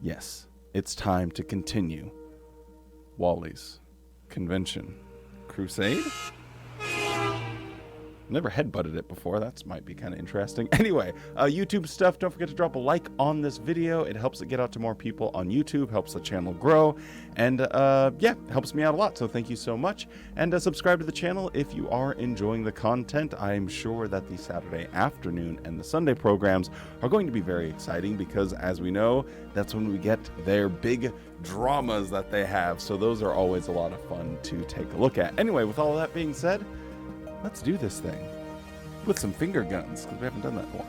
Yes, it's time to continue Wally's Convention Crusade. Never headbutted it before. That might be kind of interesting. Anyway, YouTube stuff. Don't forget to drop a like on this video. It helps it get out to more people on YouTube, helps the channel grow, and yeah, helps me out a lot. So thank you so much. And subscribe to the channel if you are enjoying the content. I'm sure that the Saturday afternoon and the Sunday programs are going to be very exciting because, as we know, that's when we get their big dramas that they have. So those are always a lot of fun to take a look at. Anyway, with all of that being said, let's do this thing with some finger guns, because we haven't done that in a while.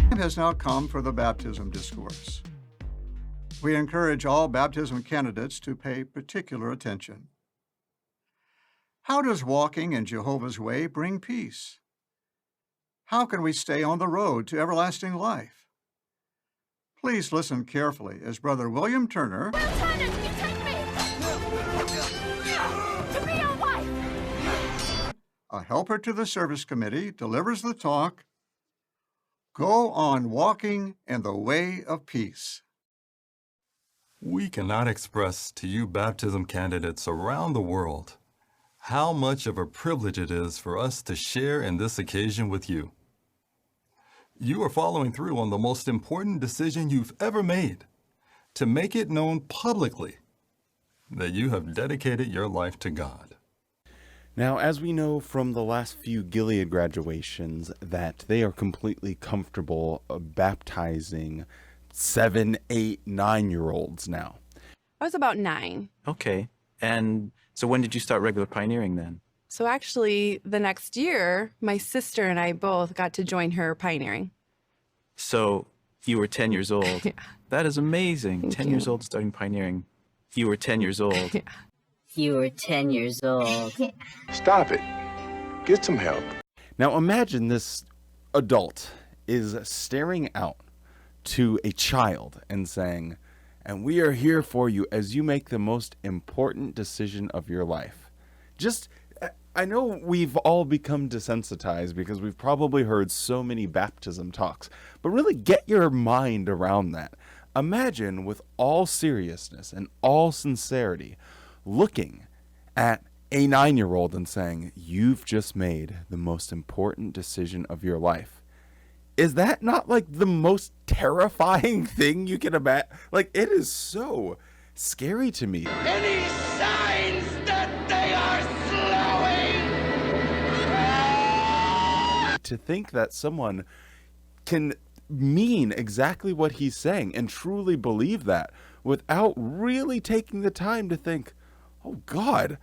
Time has now come for the baptism discourse. We encourage all baptism candidates to pay particular attention. How does walking in Jehovah's way bring peace? How can we stay on the road to everlasting life? Please listen carefully as Brother William Turner, Lieutenant, you take me! To be your wife! a helper to the service committee, delivers the talk, Go on Walking in the Way of Peace. We cannot express to you baptism candidates around the world how much of a privilege it is for us to share in this occasion with you. You are following through on the most important decision you've ever made, to make it known publicly that you have dedicated your life to God. Now, as we know from the last few Gilead graduations, that they are completely comfortable baptizing 7, 8, 9-year-olds now. I was about 9. Okay. And so when did you start regular pioneering then? So actually, the next year, my sister and I both got to join her pioneering. So you were 10 years old. Yeah. That is amazing. Thank 10 you. years old starting pioneering. You were 10 years old. Yeah. You were 10 years old. Stop it. Get some help. Now imagine this adult is staring out to a child and saying, "And we are here for you as you make the most important decision of your life." Just, I know we've all become desensitized because we've probably heard so many baptism talks, but really get your mind around that. Imagine with all seriousness and all sincerity looking at a 9-year-old and saying, "You've just made the most important decision of your life." Is that not like the most terrifying thing you can imagine? Like, it is so scary to me. Any signs that they are slowing? To think that someone can mean exactly what he's saying and truly believe that without really taking the time to think, oh God,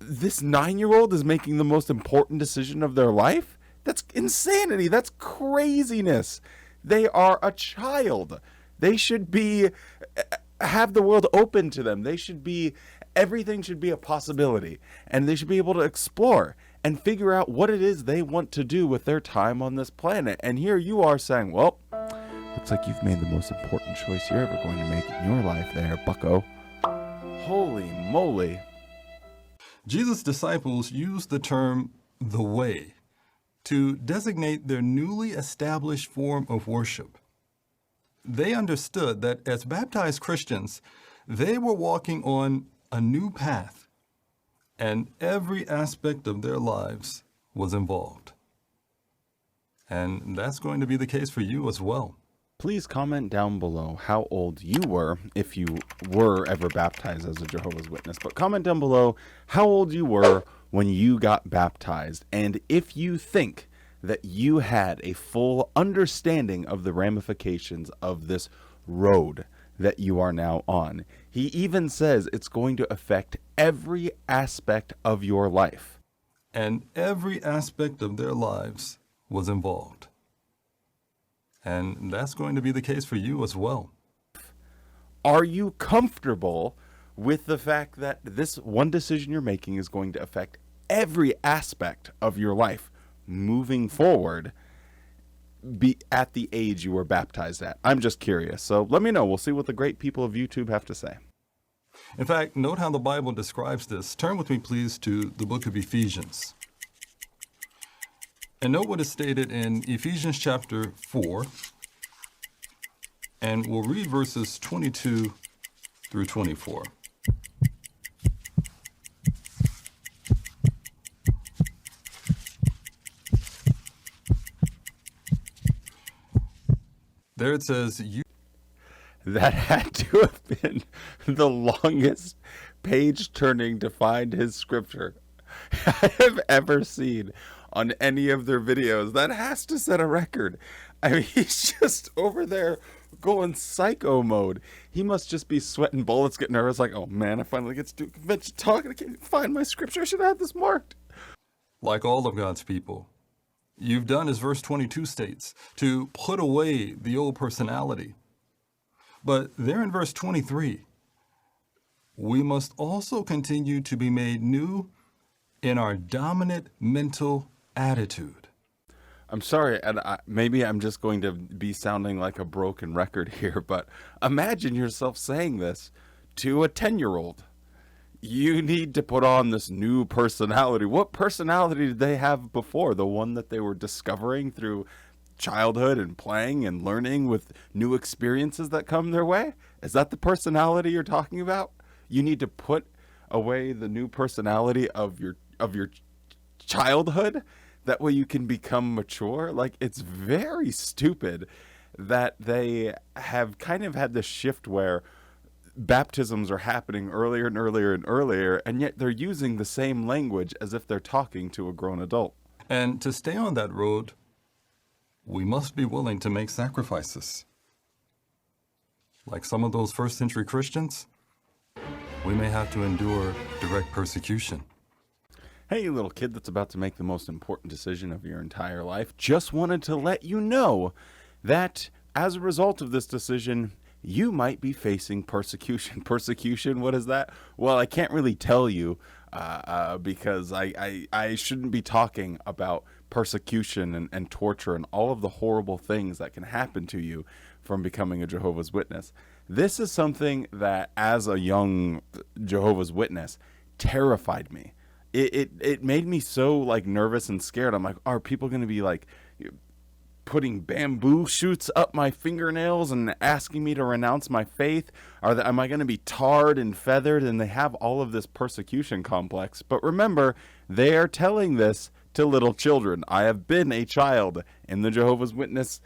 this 9-year-old is making the most important decision of their life? That's insanity. That's craziness. They are a child. They should have the world open to them. Everything should be a possibility, and they should be able to explore and figure out what it is they want to do with their time on this planet. And here you are saying, well, looks like you've made the most important choice you're ever going to make in your life there, bucko. Holy moly. Jesus' disciples used the term the way to designate their newly established form of worship. They understood that as baptized Christians, they were walking on a new path, and every aspect of their lives was involved. And that's going to be the case for you as well. Please comment down below how old you were, if you were ever baptized as a Jehovah's Witness. But comment down below how old you were when you got baptized, and if you think that you had a full understanding of the ramifications of this road that you are now on. He even says it's going to affect every aspect of your life. And every aspect of their lives was involved. And that's going to be the case for you as well. Are you comfortable with the fact that this one decision you're making is going to affect every aspect of your life moving forward, be at the age you were baptized at? I'm just curious. So let me know. We'll see what the great people of YouTube have to say. In fact, note how the Bible describes this. Turn with me, please, to the book of Ephesians. And note what is stated in Ephesians chapter 4. And we'll read verses 22 through 24. There it says, That had to have been the longest page turning to find his scripture I have ever seen on any of their videos. That has to set a record. I mean, he's just over there going psycho mode. He must just be sweating bullets, getting nervous, like, oh man, I finally get to do convention talk and I can't find my scripture. I should have had this marked. like all of God's people, you've done, as verse 22 states, to put away the old personality. But there in verse 23, we must also continue to be made new in our dominant mental attitude. I'm sorry, and maybe I'm just going to be sounding like a broken record here, but imagine yourself saying this to a 10-year-old. You need to put on this new personality. What personality did they have before? The one that they were discovering through childhood and playing and learning with new experiences that come their way? Is that the personality you're talking about? You need to put away the new personality of your childhood. That way you can become mature. Like, it's very stupid that they have kind of had this shift where baptisms are happening earlier and earlier and earlier, and yet they're using the same language as if they're talking to a grown adult. And to stay on that road, we must be willing to make sacrifices. Like some of those first century Christians, we may have to endure direct persecution. Hey, little kid that's about to make the most important decision of your entire life, just wanted to let you know that as a result of this decision, you might be facing persecution. Persecution, what is that? Well, I can't really tell you because I shouldn't be talking about persecution and torture and all of the horrible things that can happen to you from becoming a Jehovah's Witness. This is something that, as a young Jehovah's Witness, terrified me. It made me so like nervous and scared. I'm like, are people going to be like putting bamboo shoots up my fingernails and asking me to renounce my faith? Am I going to be tarred and feathered? And they have all of this persecution complex. But remember, they are telling this to little children. I have been a child in the Jehovah's Witness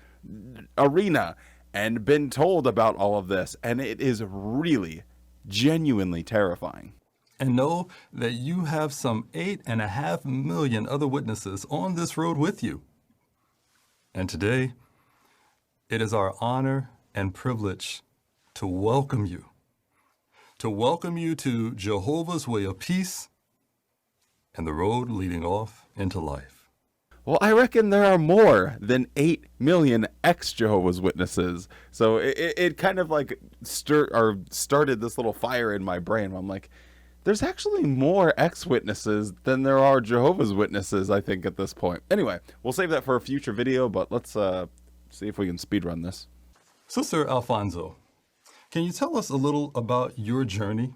arena and been told about all of this. And it is really, genuinely terrifying. And know that you have some 8.5 million other witnesses on this road with you. And today, it is our honor and privilege to welcome you to Jehovah's way of peace and the road leading off into life. Well, I reckon there are more than 8 million ex-Jehovah's Witnesses. So it kind of like started this little fire in my brain. I'm like, there's actually more ex-witnesses than there are Jehovah's Witnesses, I think, at this point. Anyway, we'll save that for a future video, but let's see if we can speedrun this. Sister Alfonso, can you tell us a little about your journey,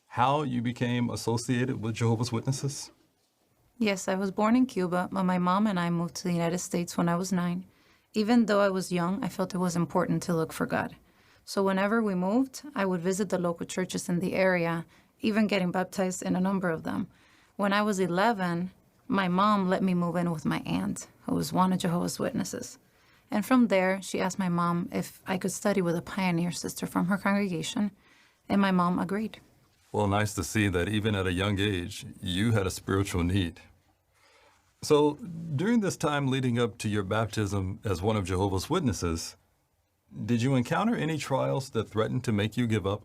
how you became associated with Jehovah's Witnesses? Yes, I was born in Cuba, but my mom and I moved to the United States when I was 9. Even though I was young, I felt it was important to look for God. So whenever we moved, I would visit the local churches in the area, even getting baptized in a number of them. When I was 11, my mom let me move in with my aunt, who was one of Jehovah's Witnesses. And from there, she asked my mom if I could study with a pioneer sister from her congregation, and my mom agreed. Well, nice to see that even at a young age, you had a spiritual need. So during this time leading up to your baptism as one of Jehovah's Witnesses, did you encounter any trials that threatened to make you give up?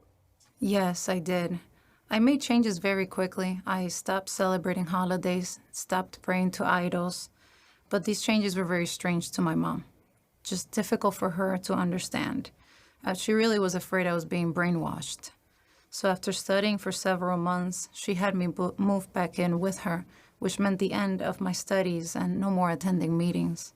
Yes, I did. I made changes very quickly. I stopped celebrating holidays, stopped praying to idols, but these changes were very strange to my mom. Just difficult for her to understand. She really was afraid I was being brainwashed. So after studying for several months, she had me move back in with her, which meant the end of my studies and no more attending meetings.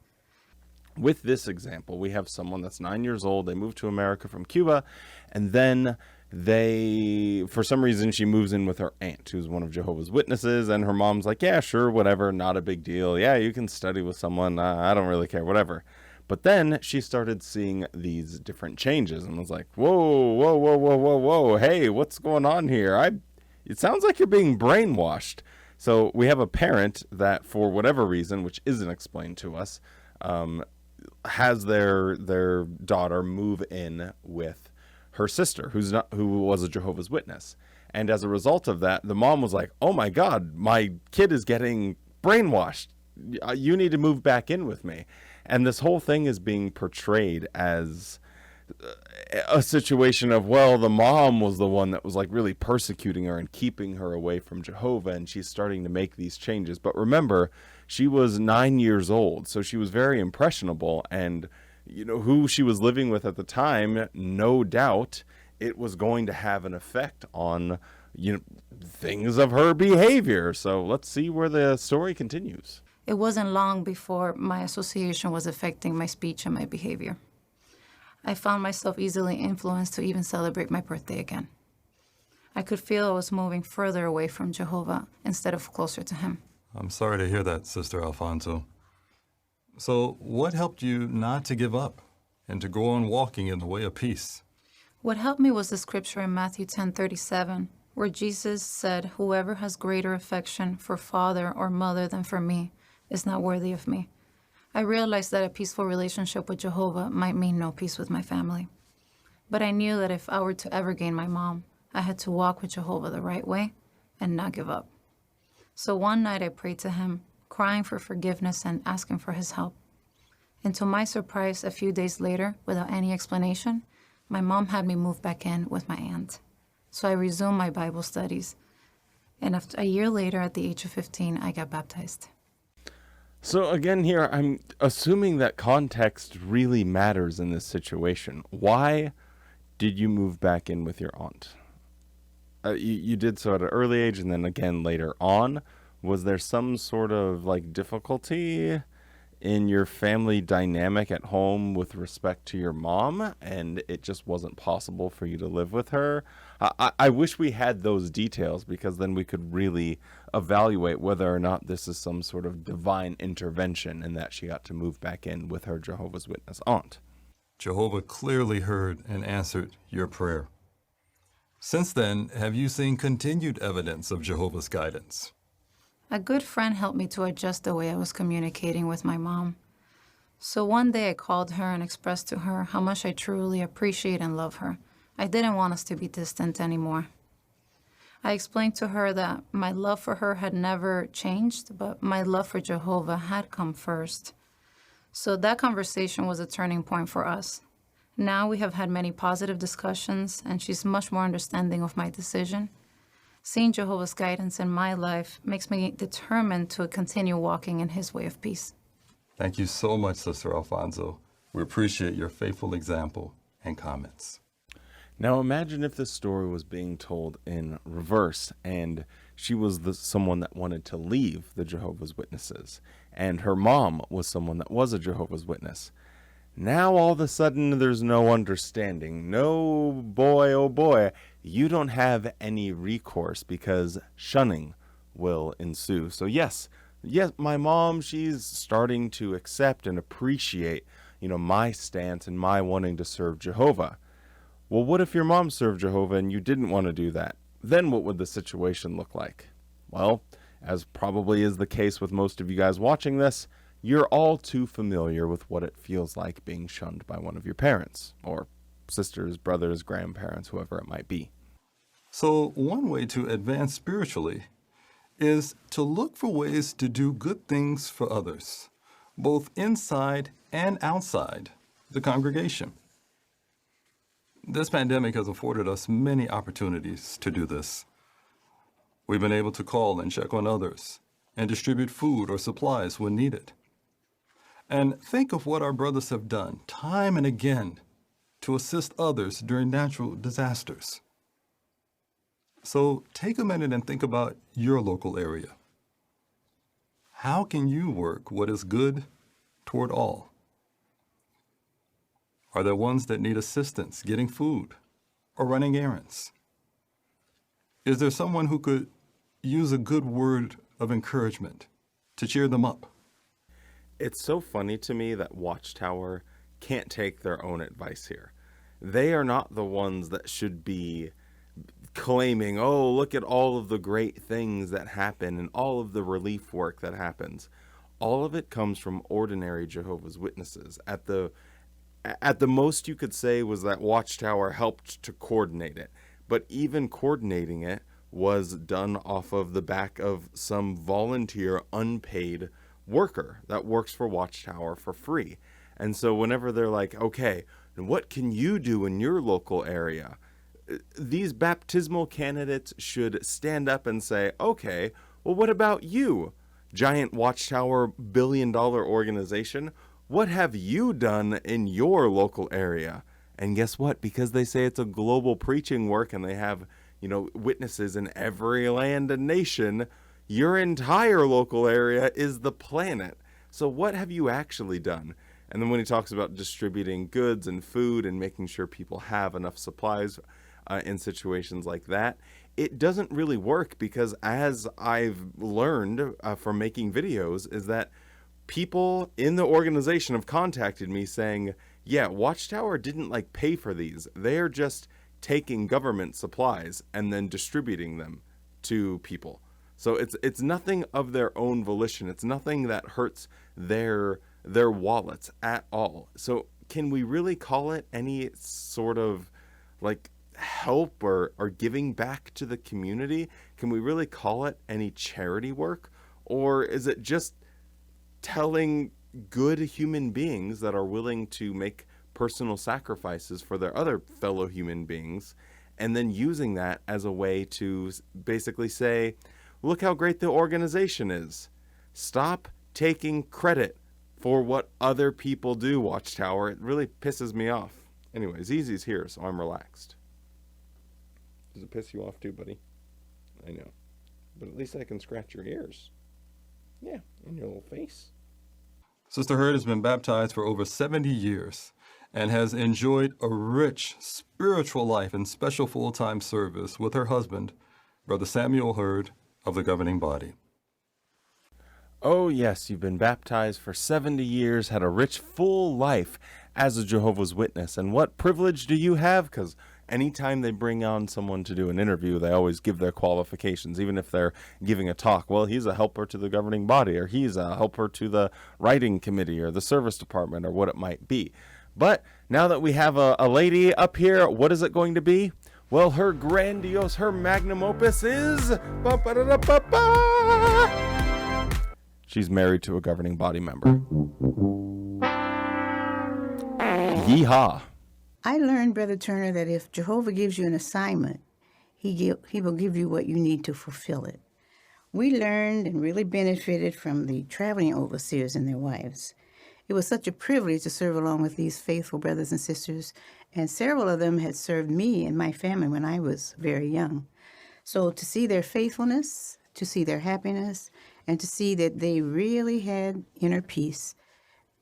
With this example, we have someone that's 9 years old. They moved to America from Cuba, and then for some reason, she moves in with her aunt, who's one of Jehovah's Witnesses, and her mom's like, yeah, sure, whatever, not a big deal. Yeah, you can study with someone. I don't really care, whatever. But then she started seeing these different changes and was like, whoa, whoa, whoa, whoa, whoa, whoa. Hey, what's going on here? It sounds like you're being brainwashed. So we have a parent that, for whatever reason, which isn't explained to us, has their daughter move in with her sister, who was a Jehovah's Witness. And as a result of that, the mom was like, oh my God, my kid is getting brainwashed. You need to move back in with me. And this whole thing is being portrayed as a situation of, well, the mom was the one that was like really persecuting her and keeping her away from Jehovah, and she's starting to make these changes. But remember, she was 9 years old, so she was very impressionable, and who she was living with at the time, no doubt it was going to have an effect on things of her behavior. So let's see where the story continues. It wasn't long before my association was affecting my speech and my behavior. I found myself easily influenced to even celebrate my birthday again. I could feel I was moving further away from Jehovah instead of closer to him. I'm sorry to hear that, Sister Alfonso. So what helped you not to give up and to go on walking in the way of peace? What helped me was the scripture in Matthew 10:37, where Jesus said, whoever has greater affection for father or mother than for me is not worthy of me. I realized that a peaceful relationship with Jehovah might mean no peace with my family. But I knew that if I were to ever gain my mom, I had to walk with Jehovah the right way and not give up. So one night I prayed to him, crying for forgiveness and asking for his help. And to my surprise, a few days later, without any explanation, my mom had me move back in with my aunt. So I resumed my Bible studies. And after a year later, at the age of 15, I got baptized. So again here, I'm assuming that context really matters in this situation. Why did you move back in with your aunt? You did so at an early age and then again later on. Was there some sort of difficulty in your family dynamic at home with respect to your mom, and it just wasn't possible for you to live with her? I wish we had those details, because then we could really evaluate whether or not this is some sort of divine intervention and that she got to move back in with her Jehovah's Witness aunt. Jehovah clearly heard and answered your prayer. Since then, have you seen continued evidence of Jehovah's guidance? A good friend helped me to adjust the way I was communicating with my mom. So one day I called her and expressed to her how much I truly appreciate and love her. I didn't want us to be distant anymore. I explained to her that my love for her had never changed, but my love for Jehovah had come first. So that conversation was a turning point for us. Now we have had many positive discussions, and she's much more understanding of my decision. Seeing Jehovah's guidance in my life makes me determined to continue walking in his way of peace. Thank you so much, Sister Alfonso. We appreciate your faithful example and comments. Now imagine if this story was being told in reverse, and she was someone that wanted to leave the Jehovah's Witnesses, and her mom was someone that was a Jehovah's Witness. Now all of a sudden there's no understanding. No, boy, oh boy, you don't have any recourse, because shunning will ensue. So yes, my mom, she's starting to accept and appreciate, my stance and my wanting to serve Jehovah. Well, what if your mom served Jehovah and you didn't want to do that? Then what would the situation look like? Well, as probably is the case with most of you guys watching this, you're all too familiar with what it feels like being shunned by one of your parents, or sisters, brothers, grandparents, whoever it might be. So one way to advance spiritually is to look for ways to do good things for others, both inside and outside the congregation. This pandemic has afforded us many opportunities to do this. We've been able to call and check on others and distribute food or supplies when needed. And think of what our brothers have done time and again to assist others during natural disasters. So take a minute and think about your local area. How can you work what is good toward all? Are there ones that need assistance getting food or running errands? Is there someone who could use a good word of encouragement to cheer them up? It's so funny to me that Watchtower can't take their own advice here. They are not the ones that should be claiming, oh, look at all of the great things that happen and all of the relief work that happens. All of it comes from ordinary Jehovah's Witnesses. At the most you could say was that Watchtower helped to coordinate it. But even coordinating it was done off of the back of some volunteer unpaid worker that works for Watchtower for free. And so whenever they're like, okay, what can you do in your local area? These baptismal candidates should stand up and say, okay, well, what about you, giant Watchtower billion-dollar organization? What have you done in your local area? And guess what? Because they say it's a global preaching work and they have, witnesses in every land and nation, your entire local area is the planet. So what have you actually done? And then when he talks about distributing goods and food and making sure people have enough supplies in situations like that, it doesn't really work, because as I've learned from making videos is that people in the organization have contacted me saying, yeah, Watchtower didn't pay for these. They're just taking government supplies and then distributing them to people. So it's nothing of their own volition. It's nothing that hurts their wallets at all. So can we really call it any sort of help or giving back to the community? Can we really call it any charity work? Or is it just telling good human beings that are willing to make personal sacrifices for their other fellow human beings, and then using that as a way to basically say, look how great the organization is. Stop taking credit for what other people do, Watchtower. It really pisses me off. Anyways, Easy's here, so I'm relaxed. Does it piss you off too, buddy? I know. But at least I can scratch your ears. Yeah, and your little face. Sister Hurd has been baptized for over 70 years and has enjoyed a rich spiritual life and special full-time service with her husband, Brother Samuel Hurd of the governing body. Oh yes, you've been baptized for 70 years, had a rich, full life as a Jehovah's Witness. And what privilege do you have? Because anytime they bring on someone to do an interview, they always give their qualifications, even if they're giving a talk. Well, he's a helper to the governing body, or he's a helper to the writing committee or the service department, or what it might be. But now that we have a lady up here, what is it going to be? Well, her grandiose, her magnum opus is... She's married to a governing body member. Yeehaw. I learned, Brother Turner, that if Jehovah gives you an assignment, he will give you what you need to fulfill it. We learned and really benefited from the traveling overseers and their wives. It was such a privilege to serve along with these faithful brothers and sisters, and several of them had served me and my family when I was very young. So to see their faithfulness, to see their happiness, and to see that they really had inner peace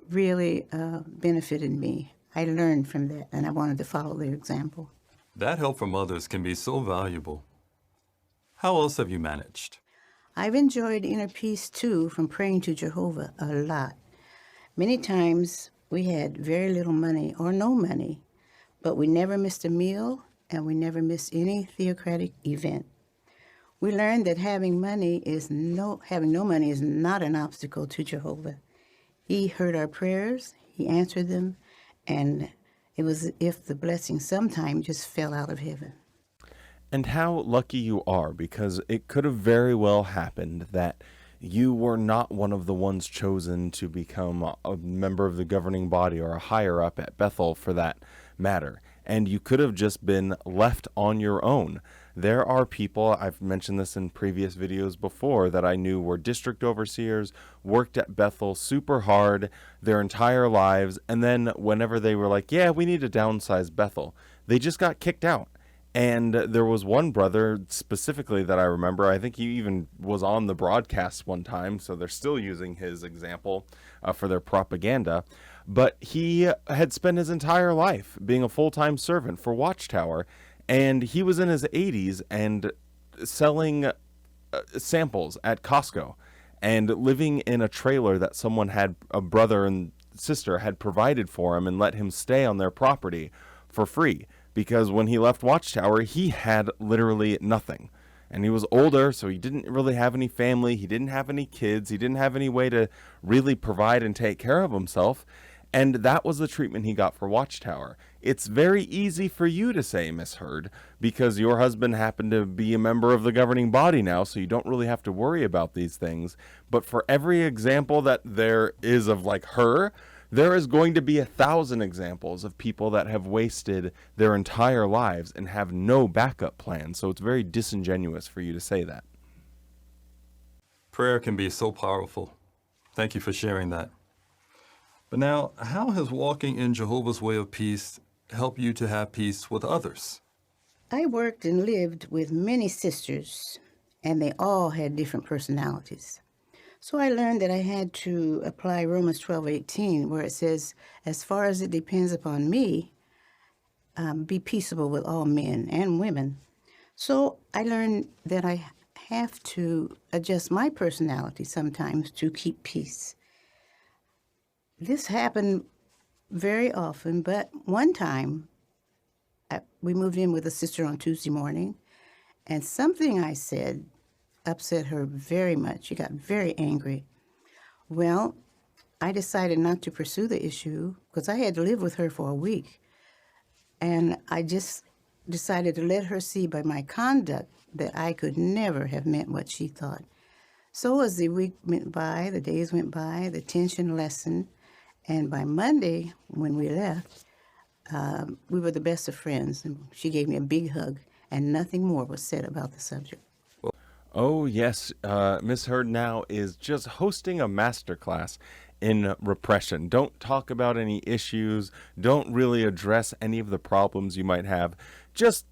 really benefited me. I learned from that, and I wanted to follow their example. That help from others can be so valuable. How else have you managed? I've enjoyed inner peace, too, from praying to Jehovah a lot. Many times we had very little money or no money, but we never missed a meal and we never missed any theocratic event. We learned that having no money is not an obstacle to Jehovah. He heard our prayers, he answered them, and it was as if the blessing sometime just fell out of heaven. And how lucky you are, because it could have very well happened that you were not one of the ones chosen to become a member of the governing body or a higher up at Bethel for that matter. And you could have just been left on your own. There are people, I've mentioned this in previous videos before, that I knew were district overseers, worked at Bethel super hard their entire lives, and then whenever they were like, yeah, we need to downsize Bethel, they just got kicked out. And there was one brother specifically that I remember, I think he even was on the broadcast one time, so they're still using his example for their propaganda. But he had spent his entire life being a full-time servant for Watchtower, And he was in his 80s and selling samples at Costco and living in a trailer that someone had, a brother and sister had provided for him and let him stay on their property for free, because when he left Watchtower, he had literally nothing. And he was older, so he didn't really have any family, he didn't have any kids, he didn't have any way to really provide and take care of himself. And that was the treatment he got for Watchtower. It's very easy for you to say, Miss Heard, because your husband happened to be a member of the governing body now, so you don't really have to worry about these things. But for every example that there is of like her, there is going to be 1,000 examples of people that have wasted their entire lives and have no backup plan. So it's very disingenuous for you to say that. Prayer can be so powerful. Thank you for sharing that. But now, how has walking in Jehovah's way of peace helped you to have peace with others? I worked and lived with many sisters, and they all had different personalities. So I learned that I had to apply Romans 12:18, where it says, as far as it depends upon me, be peaceable with all men and women. So I learned that I have to adjust my personality sometimes to keep peace. This happened very often, but one time we moved in with a sister on Tuesday morning, and something I said upset her very much. She got very angry. Well, I decided not to pursue the issue because I had to live with her for a week. And I just decided to let her see by my conduct that I could never have meant what she thought. So as the week went by, the days went by, the tension lessened. And by Monday, when we left, we were the best of friends. And she gave me a big hug, and nothing more was said about the subject. Oh, yes. Miss Heard now is just hosting a masterclass in repression. Don't talk about any issues. Don't really address any of the problems you might have. Just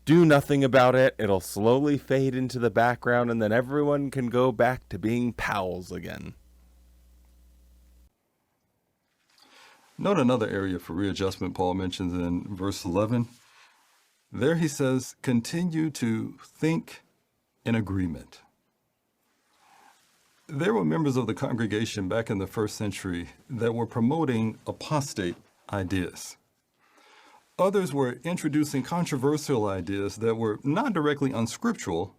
do nothing about it. It'll slowly fade into the background, and then everyone can go back to being pals again. Note another area for readjustment Paul mentions in verse 11. There he says, continue to think in agreement. There were members of the congregation back in the first century that were promoting apostate ideas. Others were introducing controversial ideas that were not directly unscriptural,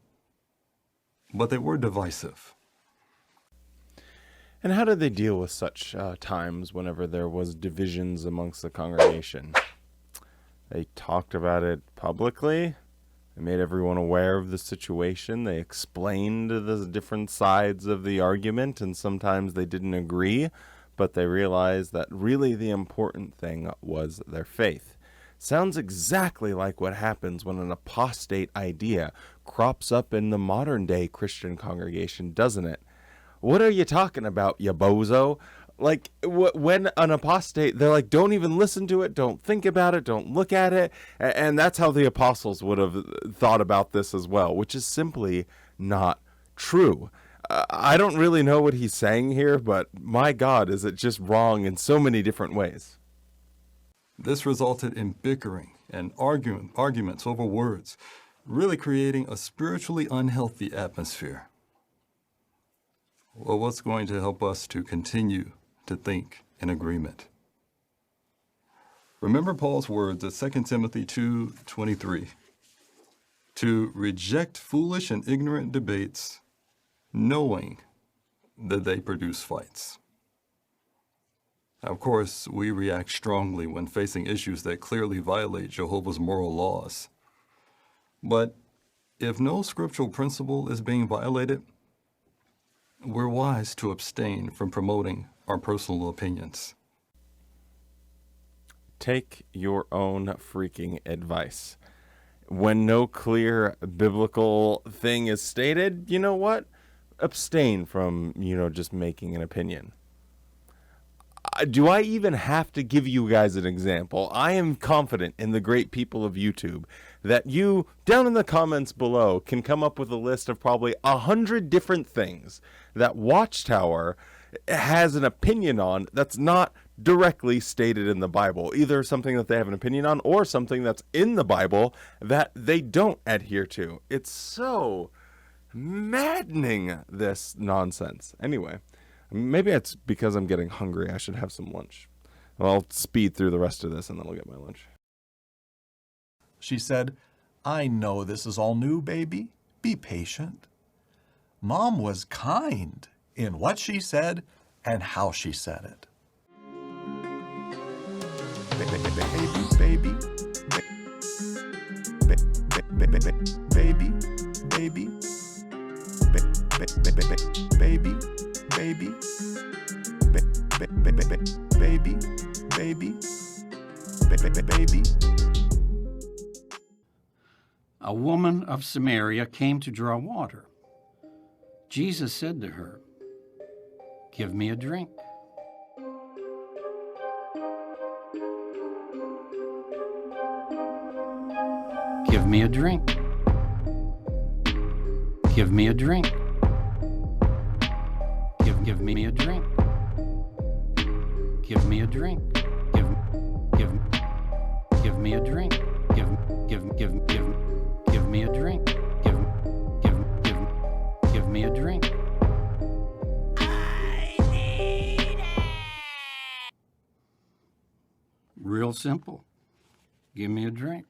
but they were divisive. And how did they deal with such times whenever there was divisions amongst the congregation? They talked about it publicly. They made everyone aware of the situation. They explained the different sides of the argument, and sometimes they didn't agree, but they realized that really the important thing was their faith. Sounds exactly like what happens when an apostate idea crops up in the modern-day Christian congregation, doesn't it? What are you talking about, you bozo? Like, when an apostate, they're like, don't even listen to it, don't think about it, don't look at it. And that's how the apostles would have thought about this as well, which is simply not true. I don't really know what he's saying here, but my God, is it just wrong in so many different ways. This resulted in bickering and arguments over words, really creating a spiritually unhealthy atmosphere. Well, what's going to help us to continue to think in agreement? Remember Paul's words at 2 Timothy 2:23, to reject foolish and ignorant debates, knowing that they produce fights. Now, of course, we react strongly when facing issues that clearly violate Jehovah's moral laws. But if no scriptural principle is being violated, we're wise to abstain from promoting our personal opinions. Take your own freaking advice. When no clear biblical thing is stated, you know what? Abstain from, just making an opinion. Do I even have to give you guys an example? I am confident in the great people of YouTube that you, down in the comments below, can come up with a list of probably 100 different things that Watchtower has an opinion on that's not directly stated in the Bible, either something that they have an opinion on or something that's in the Bible that they don't adhere to. It's so maddening, this nonsense. Anyway, maybe it's because I'm getting hungry. I should have some lunch. Well, I'll speed through the rest of this and then I'll get my lunch. She said, "I know this is all new, baby. Be patient." Mom was kind in what she said and how she said it. Baby, baby, baby, baby, baby, baby. A woman of Samaria came to draw water. Jesus said to her, "Give me a drink." Give me a drink. Give me a drink. Give me a drink. Give me a drink. Give me a drink. Give me a drink. Give me a drink. I need it. Real simple. Give me a drink.